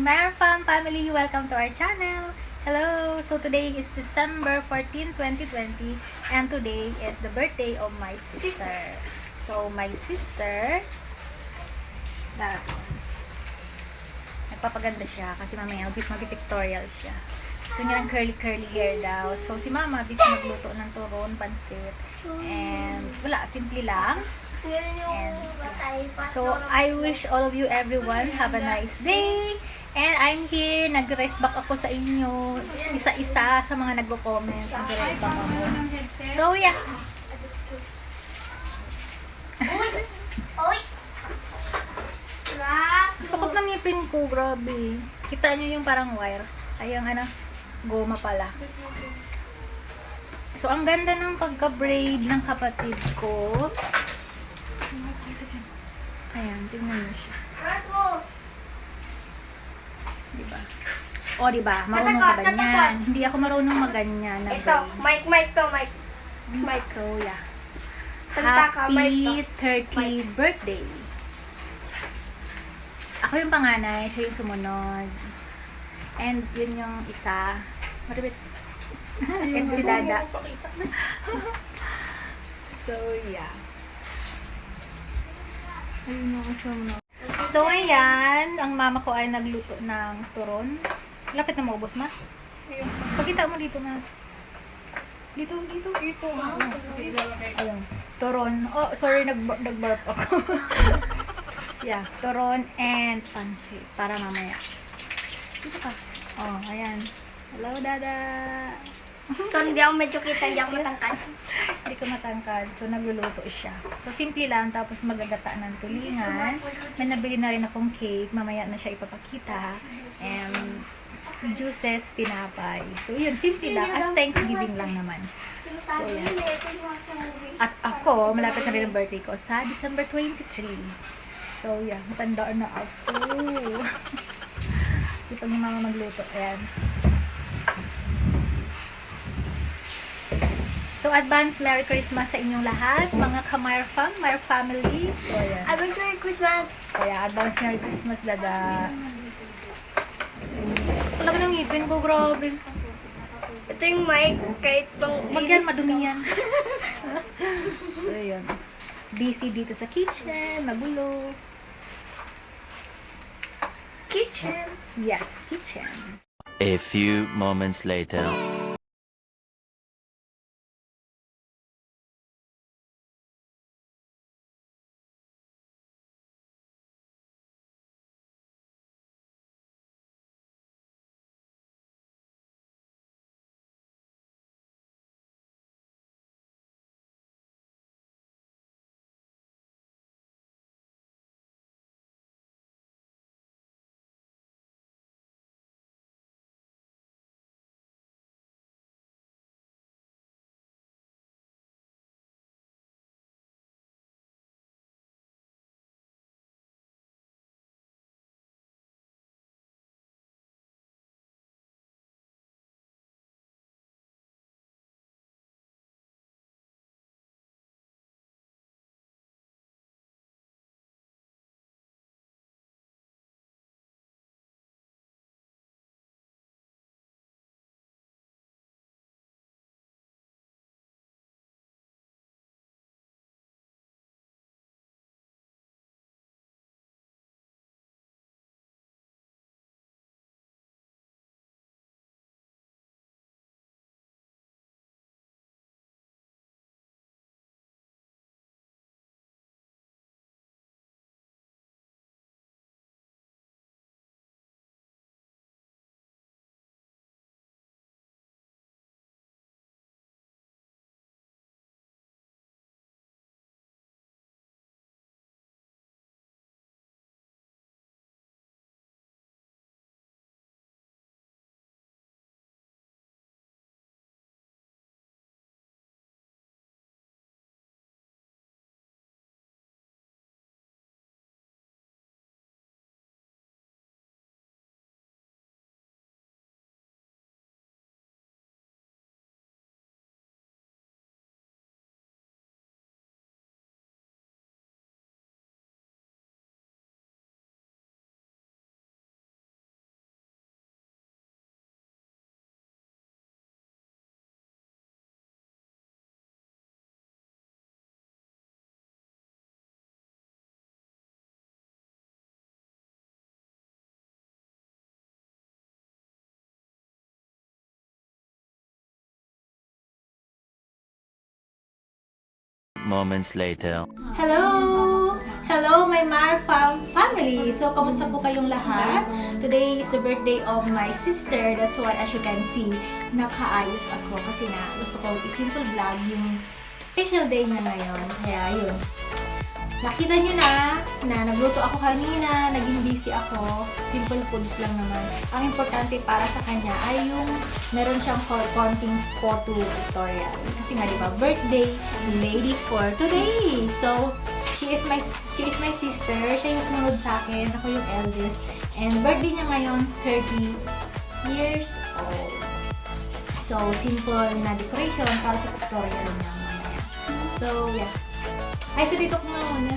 My family, welcome to our channel. Hello! So today is December 14, 2020 and today is the birthday of my sister. So my sister, nagpapaganda siya kasi mamaya mag-pictorial siya. Gusto niya ng curly hair daw. So si mama busy magluto ng turon, pansit, and wala, simple lang. And, so I wish all of you everyone have a nice day. And I'm here, nag-rest back ako sa inyo, isa-isa sa mga nagko-comment, nag-rest back ako. So yeah. Sakot ng ngipin ko, grabe. Kita nyo yung parang wire. Ay, yung goma pala. So, ang ganda ng pagka-braid ng kapatid ko. Ayan, tingnan mo siya. Diba? O, diba? Marunong ka ba niyan? Hindi ako marunong maganyan. Ito, mic to. So, yeah. Happy 30th birthday. Ako yung panganay, siya yung sumunod. And yun yung isa. Maribit. And si Dada. So, yeah. Ayun ako sumunod. So, ayan. Ang mama ko ay nagluto ng turon. Lapit na maubos, ma? Pakita mo dito, ma. Dito. Ayun. Turon. Oh, sorry, nag-burp ako. Yeah, turon and pansit. Para mamaya. Dito ka. Oh, ayan. Hello, Dada. So, hindi ako medyo kita, hindi ako matangkad. Hindi ko matangkad. So, nagluluto siya. So, simple lang. Tapos, magagata ng tulingan. May nabili na rin akong cake. Mamaya na siya ipapakita. And, juices, tinapay. So, yun. Simple lang. As Thanksgiving lang naman. So, yan. At ako, malapit na rin ang birthday ko sa December 23. So, yan. Matanda na ako. Kasi pag yung mama magluto, ayan. So, advance Merry Christmas sa inyong lahat, mga ka-Myr family. So, ayan. Advance Merry Christmas! Kaya, advance Merry Christmas, Dada. Wala ka ng ngipin ko, grabe. Ito yung mic, kahit pang... Magyan, madumi yan. So, yun. Busy dito sa kitchen, magulo. Kitchen! Yes, kitchen. A few moments later. moments later. Hello! Hello, my Mar family! So, kamusta po kayong lahat? Today is the birthday of my sister. That's why, as you can see, nakaayos ako. Kasi na, gusto ko i-simple vlog yung special day na ngayon. Kaya, yun. Nakita nyo na nagluto ako kanina, naging busy ako. Simple foods lang naman. Ang importante para sa kanya ay yung meron siyang konting photo tutorial. Kasi nga, di ba, birthday lady for today. So, she is my sister. Siya yung sumunod sa akin. Ako yung eldest. And birthday niya ngayon, 30 years old. So, simple na decoration para sa tutorial niya mamaya. So, yeah. Ay, so dito ko nga muna.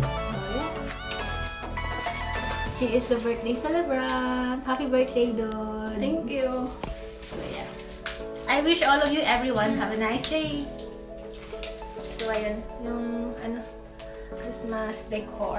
So, yeah. She is the birthday celebrant. Happy birthday, dude. Thank you. So, yeah. I wish all of you, everyone, have a nice day. So, ayun. Yung, Christmas decor.